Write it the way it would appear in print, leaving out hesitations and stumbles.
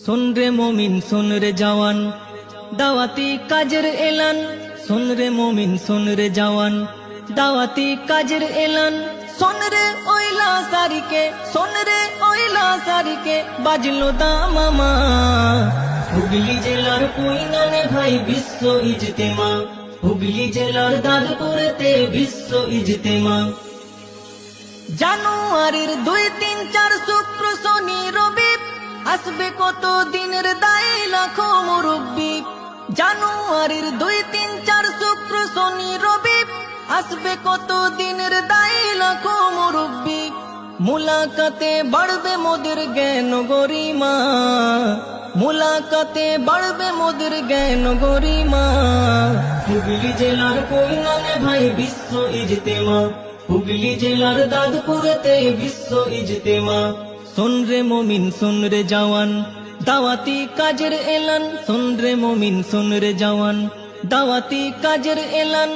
শোন রে মুমিন শোন রে জওয়ান, দাওয়াতি কাজের এলান। শোন রে মুমিন শোন রে জওয়ান, দাওয়াতি কাজের এলান। শোন রে ওইলা সারিকে, শোন রে ওইলা সারিকে, বাজলো দামামা। হুগলি জেলার কুইনানে ভাই বিশ্ব ইজতেমা, হুগলি জেলার দাদপুরেতে বিশ্ব ইজতেমা। জানুয়ারির 2, 3, 4 শুক্র শনি রবি, আসবে কত দিনের দায় লাখো মুরব্বি। জানুয়ারির 2, 3, 4 শুক্র শনি রবি, আসবে কত দিনের দায় লাখো মুরব্বি। মুলাকাতে বাড়বে মোদের জ্ঞান গরিমা, মুলাকাতে বাড়বে মোদের জ্ঞান গরিমা। হুগলি জেলার কুইনানে ভাই বিশ্ব ইজতেমা, হুগলি জেলার দাদপুরেতে বিশ্ব ইজতেমা। শোন রে মুমিন শোন রে জওয়ান, দাওয়াতি কাজের এলান। শোন রে মুমিন শোন রে জওয়ান, দাওয়াতি কাজের এলান।